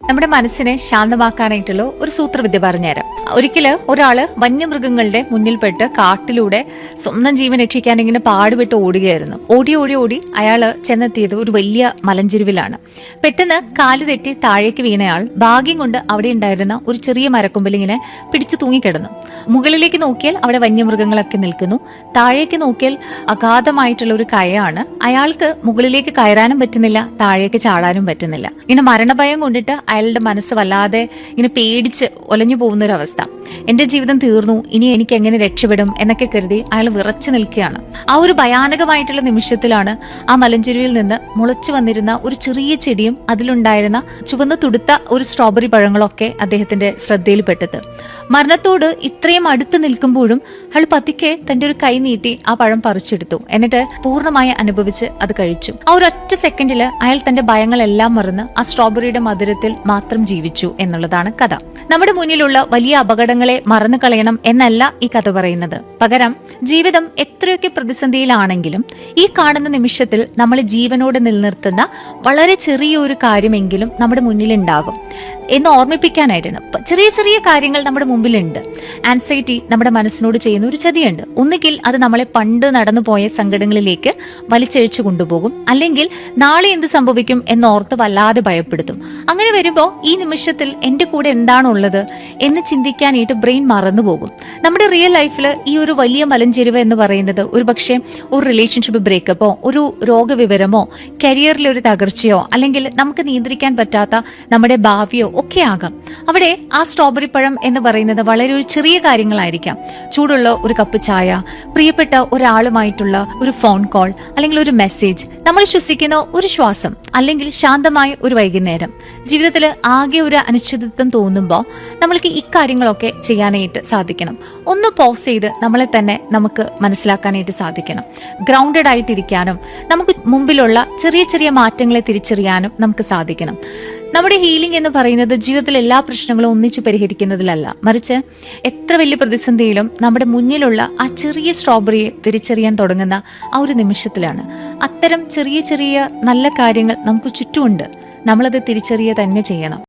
നമ്മുടെ മനസ്സിനെ ശാന്തമാക്കാനായിട്ടുള്ള ഒരു സൂത്രവിദ്യ പറഞ്ഞുതരാം. ഒരിക്കല് ഒരാള് വന്യമൃഗങ്ങളുടെ മുന്നിൽപ്പെട്ട് കാട്ടിലൂടെ സ്വന്തം ജീവൻ രക്ഷിക്കാൻ ഇങ്ങനെ പാടുപെട്ട് ഓടുകയായിരുന്നു. ഓടി ഓടി ഓടി അയാള് ചെന്നെത്തിയത് ഒരു വലിയ മലഞ്ചെരുവിലാണ്. പെട്ടെന്ന് കാല് തെറ്റി താഴേക്ക് വീണയാൾ ഭാഗ്യം കൊണ്ട് അവിടെ ഉണ്ടായിരുന്ന ഒരു ചെറിയ മരക്കൊമ്പിൽ ഇങ്ങനെ പിടിച്ചു തൂങ്ങിക്കിടന്നു. മുകളിലേക്ക് നോക്കിയാൽ അവിടെ വന്യമൃഗങ്ങളൊക്കെ നിൽക്കുന്നു. താഴേക്ക് നോക്കിയാൽ അഗാധമായിട്ടുള്ള ഒരു കയയാണ്. അയാൾക്ക് മുകളിലേക്ക് കയറാനും പറ്റുന്നില്ല, താഴേക്ക് ചാടാനും പറ്റുന്നില്ല. ഇങ്ങനെ മരണഭയം കൊണ്ടിട്ട് അയാളുടെ മനസ്സ് വല്ലാതെ ഇങ്ങനെ പേടിച്ച് ഒലഞ്ഞു പോകുന്ന ഒരു അവസ്ഥ. എന്റെ ജീവിതം തീർന്നു, ഇനി എനിക്ക് എങ്ങനെ രക്ഷപ്പെടും എന്നൊക്കെ കരുതി അയാൾ വിറച്ചു നിൽക്കുകയാണ്. ആ ഒരു ഭയാനകമായിട്ടുള്ള നിമിഷത്തിലാണ് ആ മലഞ്ചെരുവിൽ നിന്ന് മുളച്ചു വന്നിരുന്ന ഒരു ചെറിയ ചെടിയും അതിലുണ്ടായിരുന്ന ചുവന്ന് തുടുത്ത ഒരു സ്ട്രോബെറി പഴങ്ങളൊക്കെ അദ്ദേഹത്തിന്റെ ശ്രദ്ധയിൽപ്പെട്ടത്. മരണത്തോട് ഇത്രയും അടുത്ത് നിൽക്കുമ്പോഴും അയാൾ പതിക്കെ തന്റെ ഒരു കൈ നീട്ടി ആ പഴം പറിച്ചെടുത്തു. എന്നിട്ട് പൂർണ്ണമായി അനുഭവിച്ച് അത് കഴിച്ചു. ആ ഒരൊറ്റ സെക്കൻഡില് അയാൾ തന്റെ ഭയങ്ങളെല്ലാം മറന്ന് ആ സ്ട്രോബെറിയുടെ മധുരത്തിൽ മാത്രം ജീവിച്ചു എന്നുള്ളതാണ് കഥ. നമ്മുടെ മുന്നിലുള്ള വലിയ അപകടങ്ങളെ മറന്നു കളയണം എന്നല്ല ഈ കഥ പറയുന്നത്. പകരം ജീവിതം എത്രയൊക്കെ പ്രതിസന്ധിയിലാണെങ്കിലും ഈ കാണുന്ന നിമിഷത്തിൽ നമ്മൾ ജീവനോട് നിലനിർത്തുന്ന വളരെ ചെറിയൊരു കാര്യമെങ്കിലും നമ്മുടെ മുന്നിലുണ്ടാകും എന്ന് ഓർമ്മിപ്പിക്കാനായിട്ടാണ്. ചെറിയ ചെറിയ കാര്യങ്ങൾ നമ്മുടെ മുമ്പിലുണ്ട്. ആൻസൈറ്റി നമ്മുടെ മനസ്സിനോട് ചെയ്യുന്ന ഒരു ചതിയുണ്ട്. ഒന്നുകിൽ അത് നമ്മളെ പണ്ട് നടന്നു പോയ സങ്കടങ്ങളിലേക്ക് വലിച്ചഴിച്ചു കൊണ്ടുപോകും, അല്ലെങ്കിൽ നാളെ എന്ത് സംഭവിക്കും എന്നോർത്ത് വല്ലാതെ ഭയപ്പെടുത്തും. അങ്ങനെ വരുമ്പോൾ ഈ നിമിഷത്തിൽ എൻ്റെ കൂടെ എന്താണുള്ളത് എന്ന് ചിന്തിക്കാനായിട്ട് ബ്രെയിൻ മറന്നുപോകും. നമ്മുടെ റിയൽ ലൈഫിൽ ഈ ഒരു വലിയ മലഞ്ചെരുവ് എന്ന് പറയുന്നത് ഒരു പക്ഷേ ഒരു റിലേഷൻഷിപ്പ് ബ്രേക്കപ്പോ, ഒരു രോഗവിവരമോ, കരിയറിലൊരു തകർച്ചയോ, അല്ലെങ്കിൽ നമുക്ക് നിയന്ത്രിക്കാൻ പറ്റാത്ത നമ്മുടെ ഭാവിയോ ഒക്കെ ആകാം. അവിടെ ആ സ്ട്രോബെറി പഴം എന്ന് പറയുന്നത് വളരെ ഒരു ചെറിയ കാര്യങ്ങളായിരിക്കാം. ചൂടുള്ള ഒരു കപ്പ് ചായ, പ്രിയപ്പെട്ട ഒരാളുമായിട്ടുള്ള ഒരു ഫോൺ കോൾ, അല്ലെങ്കിൽ ഒരു മെസ്സേജ്, നമ്മൾ ശ്വസിക്കുന്ന ഒരു ശ്വാസം, അല്ലെങ്കിൽ ശാന്തമായ ഒരു വൈകുന്നേരം. ജീവിതത്തിൽ ആകെ ഒരു അനിശ്ചിതത്വം തോന്നുമ്പോൾ നമ്മൾക്ക് ഇക്കാര്യങ്ങളൊക്കെ ചെയ്യാനായിട്ട് സാധിക്കണം. ഒന്ന് പോസ് ചെയ്ത് നമ്മളെ തന്നെ നമുക്ക് മനസ്സിലാക്കാനായിട്ട് സാധിക്കണം. ഗ്രൗണ്ടഡ് ആയിട്ടിരിക്കാനും നമുക്ക് മുമ്പിലുള്ള ചെറിയ ചെറിയ മാറ്റങ്ങളെ തിരിച്ചറിയാനും നമുക്ക് സാധിക്കണം. നമ്മുടെ ഹീലിംഗ് എന്ന് പറയുന്നത് ജീവിതത്തിലെ എല്ലാ പ്രശ്നങ്ങളും ഒന്നിച്ചു പരിഹരിക്കുന്നതിലല്ല, മറിച്ച് എത്ര വലിയ പ്രതിസന്ധിയിലും നമ്മുടെ മുന്നിലുള്ള ആ ചെറിയ സ്ട്രോബെറിയെ തിരിച്ചറിയാൻ തുടങ്ങുന്ന ആ ഒരു നിമിഷത്തിലാണ്. അത്തരം ചെറിയ ചെറിയ നല്ല കാര്യങ്ങൾ നമുക്ക് ചുറ്റുമുണ്ട്. നമ്മളത് തിരിച്ചറിയുക തന്നെ ചെയ്യണം.